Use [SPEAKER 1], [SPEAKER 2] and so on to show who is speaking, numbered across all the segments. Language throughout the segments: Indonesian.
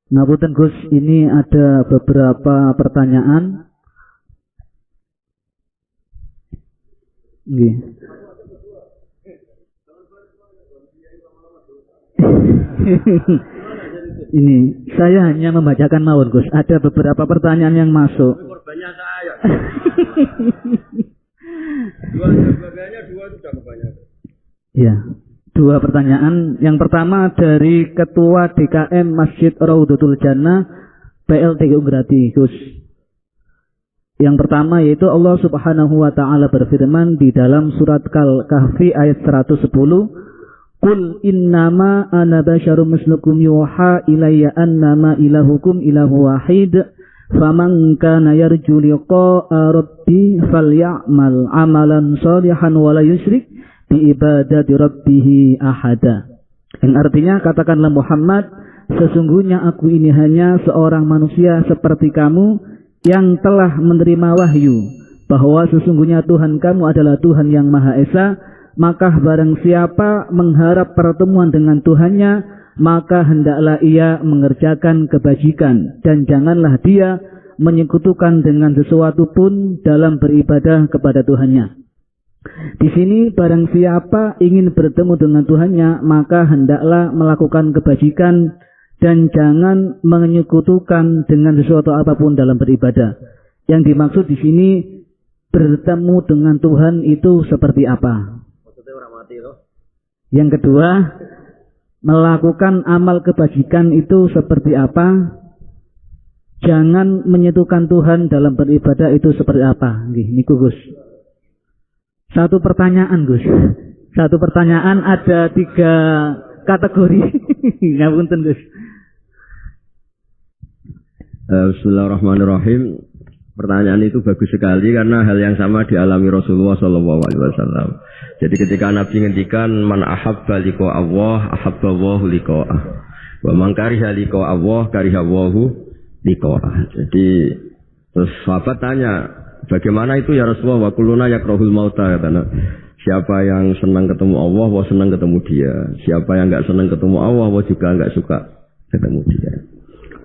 [SPEAKER 1] Ngapunten Gus, ini ada beberapa pertanyaan. Nggih. Ini saya hanya membacakan mawon Gus. Ada beberapa pertanyaan yang masuk.
[SPEAKER 2] Korbannya saya. Dua sudah kebanyakan.
[SPEAKER 1] Ya. Dua pertanyaan. Yang pertama dari Ketua DKM Masjid Raudhatul Jannah PLTU Grati, Gus. Yang pertama yaitu Allah Subhanahu wa taala berfirman di dalam surat Kahfi ayat 110, "Qul innama ana basyarum mislukum yuha ilayya annama ilahukum ilahu wahid, faman kana yarju liqa'a rabbi falyamal amalan shalihan wa la yusyrik bi ibadati rabbih ahada." Yang artinya, katakanlah Muhammad, sesungguhnya aku ini hanya seorang manusia seperti kamu yang telah menerima wahyu bahwa sesungguhnya Tuhan kamu adalah Tuhan yang Maha Esa. Maka barang siapa mengharap pertemuan dengan Tuhannya, maka hendaklah ia mengerjakan kebajikan dan janganlah dia menyekutukan dengan sesuatu pun dalam beribadah kepada Tuhannya. Di sini barang siapa ingin bertemu dengan Tuhannya, maka hendaklah melakukan kebajikan dan jangan menyekutukan dengan sesuatu apapun dalam beribadah. Yang dimaksud di sini bertemu dengan Tuhan itu seperti apa?
[SPEAKER 2] Maksudnya orang mati loh.
[SPEAKER 1] Yang kedua, melakukan amal kebajikan itu seperti apa? Jangan menyekutukan Tuhan dalam beribadah itu seperti apa? Nggih, niku Gus. Satu pertanyaan Gus. Satu pertanyaan ada 3 kategori. Ngapunten Gus.
[SPEAKER 2] Bismillahirrahmanirrahim. Pertanyaan itu bagus sekali karena hal yang sama dialami Rasulullah SAW. Jadi ketika Nabi ngendikan man ahabba liqa Allah ahabba Allahu liqa'ah. Wa man kariha liqa Allah kariha Allahu liqa'ah. Jadi terus sahabat tanya, bagaimana itu ya Rasulullah? Wa kulluna yakrahul mauta, katanya. Siapa yang senang ketemu Allah, wa senang ketemu dia. Siapa yang enggak senang ketemu Allah, wa juga enggak suka ketemu dia.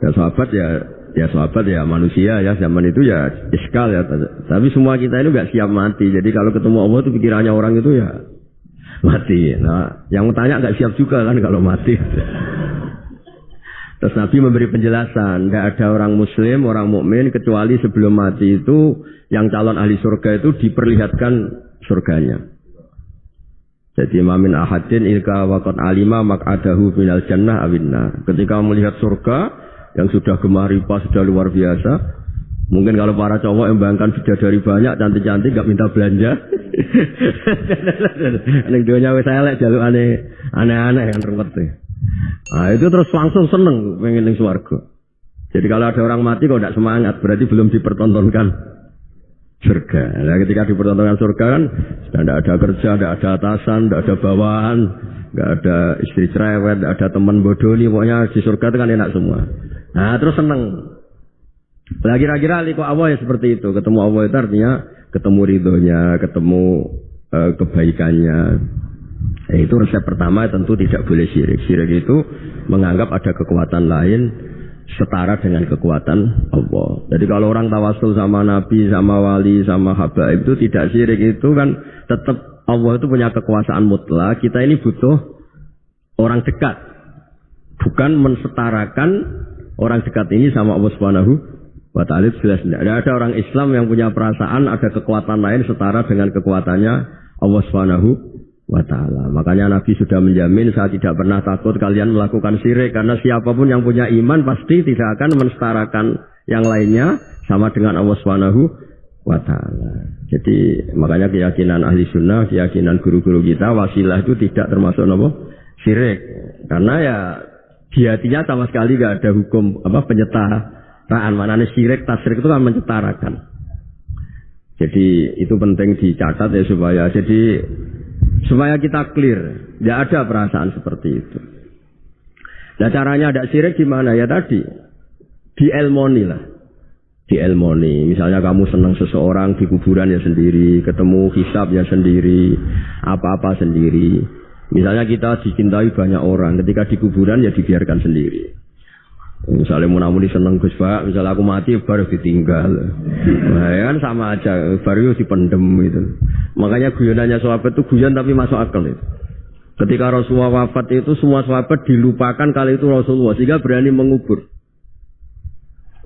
[SPEAKER 2] Ya sahabat ya manusia ya, zaman itu ya iskal ya. Tapi semua kita ini enggak siap mati. Jadi kalau ketemu Allah itu pikirannya orang itu ya mati. Nah, yang tanya enggak siap juga kan kalau mati. Terus Nabi memberi penjelasan, tidak ada orang muslim, orang mukmin kecuali sebelum mati itu yang calon ahli surga itu diperlihatkan surganya. Jadi mamin ahadin ilka waqad alima maq'adahu minal jannah awinna. Ketika melihat surga yang sudah gemaripa, sudah luar biasa. Mungkin kalau para cowok yang bayangkan bidadari banyak, cantik-cantik, gak minta belanja. Ning donya wis elek jaluk aneh-aneh kan ruwet. Nah itu terus langsung seneng pengen ning swarga. Jadi kalau ada orang mati kok tidak semangat, berarti belum dipertontonkan surga. Nah ketika dipertontonkan surga kan sudah tidak ada kerja, tidak ada atasan, tidak ada bawahan, tidak ada istri cerewet, tidak ada teman bodoni, pokoknya di surga itu kan enak semua. Nah terus seneng. Nah kira-kira liqa Allah ya seperti itu. Ketemu Allah itu artinya ketemu ridhonya, ketemu kebaikannya. Itu resep pertama, tentu tidak boleh syirik. Syirik itu menganggap ada kekuatan lain setara dengan kekuatan Allah. Jadi kalau orang tawasul sama Nabi, sama wali, sama habaib itu tidak syirik, itu kan tetap Allah itu punya kekuasaan mutlak. Kita ini butuh orang dekat, bukan mensetarakan orang dekat ini sama Allah Subhanahu wa ta'ala. Jelas tidak ada orang Islam yang punya perasaan ada kekuatan lain setara dengan kekuatannya Allah Subhanahu wa ta'ala. Makanya Nabi sudah menjamin, saya tidak pernah takut kalian melakukan syirik, karena siapapun yang punya iman pasti tidak akan mensetarakan yang lainnya sama dengan Allah Subhanahu wa ta'ala. Jadi makanya keyakinan ahli sunnah, keyakinan guru-guru kita, wasilah itu tidak termasuk syirik, karena ya di hatinya sama sekali gak ada hukum penyetaraan. Maknanya syirik, tasyrik itu kan menyetarakan. Jadi itu penting dicatat ya, supaya kita clear, tidak ada perasaan seperti itu. Nah caranya ada syirik gimana? Ya tadi, dielmoni lah. Dielmoni, misalnya kamu senang seseorang di kuburan ya sendiri, ketemu hisab ya sendiri, apa-apa sendiri. Misalnya kita dicintai banyak orang, ketika di kuburan ya dibiarkan sendiri. Misalnya munamuni seneng Gus Pak, misalnya aku mati baru ditinggal. Nah, ya kan sama aja, baru dipendem itu. Makanya guyonannya sahabat itu guyon tapi masuk akal itu. Ketika Rasulullah wafat itu semua sahabat dilupakan kali itu Rasulullah sehingga berani mengubur.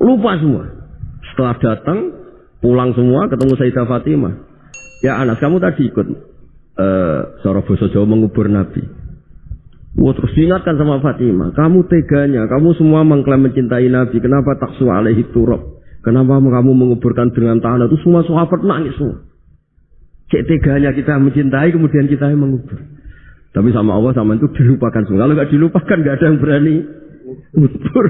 [SPEAKER 2] Lupa semua. Setelah datang, pulang semua ketemu Sayyidah Fatimah. Ya Anas, kamu tadi ikut Soro Boso Jawa mengubur Nabi. Wah, terus diingatkan sama Fatimah, kamu teganya, kamu semua mengklaim mencintai Nabi, kenapa taksu alaihi turab? Kenapa kamu menguburkan dengan tanah? Itu semua sahabat nangis semua. Cek teganya kita mencintai, kemudian kita yang mengubur. Tapi sama Allah sama itu dilupakan semua. Kalau nggak dilupakan, nggak ada yang berani ngubur.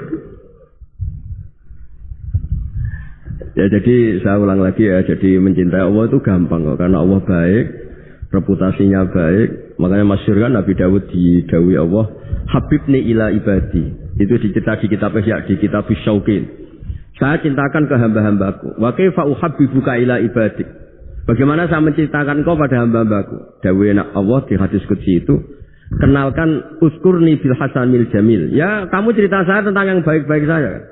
[SPEAKER 2] Ya jadi saya ulang lagi ya, jadi mencintai Allah itu gampang kok, karena Allah baik, reputasinya baik. Makanya masyhur kan Nabi Dawud didhawuhi Allah, Habibni ila ibadi. Itu dicerita di kitab di kitab Syauqin. Saya cintakan ke hamba-hambaku. Wa kaifa uhabbibuka ila ibadik. Bagaimana saya menceritakan kau pada hamba-hambaku? Dawuh Allah di hadis qudsi itu, kenalkan uskurni bil hasanil jamil. Ya, kamu cerita saya tentang yang baik-baik saya.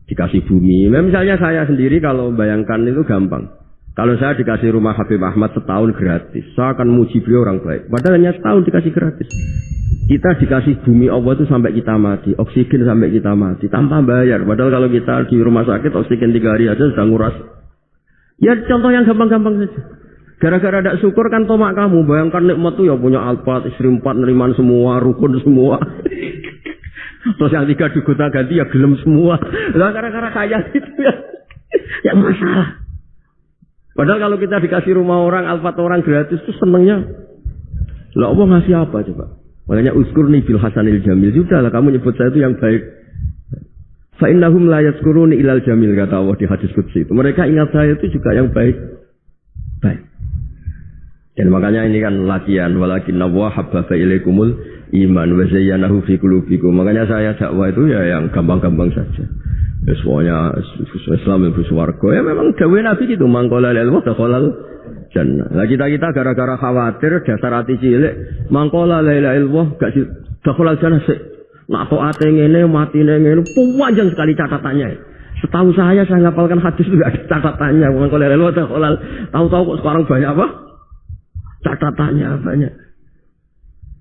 [SPEAKER 2] Dikasih bumi. Misalnya saya sendiri kalau bayangkan itu gampang. Kalau saya dikasih rumah Habib Ahmad setahun gratis, saya akan muji beliau orang baik. Padahal hanya setahun dikasih gratis. Kita dikasih bumi Allah itu sampai kita mati, oksigen sampai kita mati, tanpa bayar. Padahal kalau kita di rumah sakit, oksigen 3 hari aja sudah nguras. Ya contoh yang gampang-gampang saja. Gara-gara tidak syukur kan tomak kamu. Bayangkan nikmat itu ya punya Alphard, istri 4, neriman semua, rukun semua. Terus yang 3 digota ganti ya gelem semua. Lah gara-gara kaya itu ya. Ya masalah. Padahal kalau kita dikasih rumah orang, Alphard orang gratis itu senengnya. Lah Allah ngasih apa coba? Makanya uskurni bil hasanil jamil. Sudahlah kamu nyebut saya itu yang baik. Fa innahum la yazkuruni ilal jamil, kata Allah di hadis qudsi itu. Mereka ingat saya itu juga yang baik. Baik. Dan makanya ini kan latihan, walakinna wa habbaba ilaikumul iman wa zayyanahu fi qulubikum. Makanya saya dakwah itu ya yang gampang-gampang saja. Ya semuanya Islam itu swarga. Ya memang dawuh Nabi gitu, mangkola lil wa dakhalal jannah. Lah kita gara-gara khawatir dasar hati cilik, mangkola la ilaha illallah gak dakhalal jannah sik. Nak taate ngene matine ngene, panjang sekali catatannya. Setahu saya ngapalkan hadis itu enggak ada catatannya. Mangkola lil wa dakhalal. Tahu-tahu kok sekarang banyak apa? Catatannya banyak.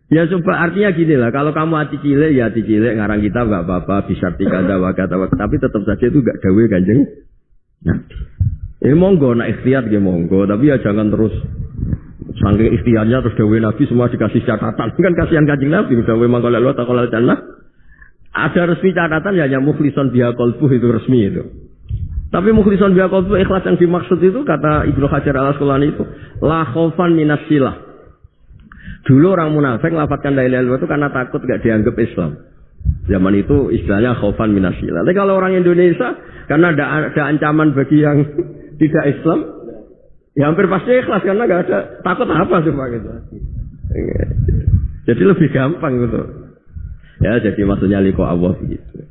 [SPEAKER 2] Ya coba artinya gini lah, kalau kamu hati cilik ya hati cilik, ngarang kitab nggak apa-apa, bisa tikada wakata, tapi tetap saja itu nggak gawe Kanjeng Nabi. Ini monggo, nak ikhtiar ya monggo, tapi ya jangan terus saking ikhtiarnya terus gawe Nabi semua dikasih catatan, kan kasihan Kanjeng Nabi, gawe mangkolal wa taqolal jannah. Ada resmi catatan ya hanya mukhlison biha qalbuh, itu resmi itu. Tapi mukhlison biha qalbuh, ikhlas yang dimaksud itu kata Ibnu Hajar al-Asqalani itu la khaufan minas silah. Dulu orang munafik lafadzkan la ilaha illallah itu karena takut gak dianggap Islam. Zaman itu istilahnya khaufan minasyilah. Tapi kalau orang Indonesia karena ada ancaman bagi yang tidak Islam, ya hampir pasti ikhlas karena gak ada takut apa coba gitu. Jadi lebih gampang gitu. Ya jadi maksudnya liqa Allah begitu.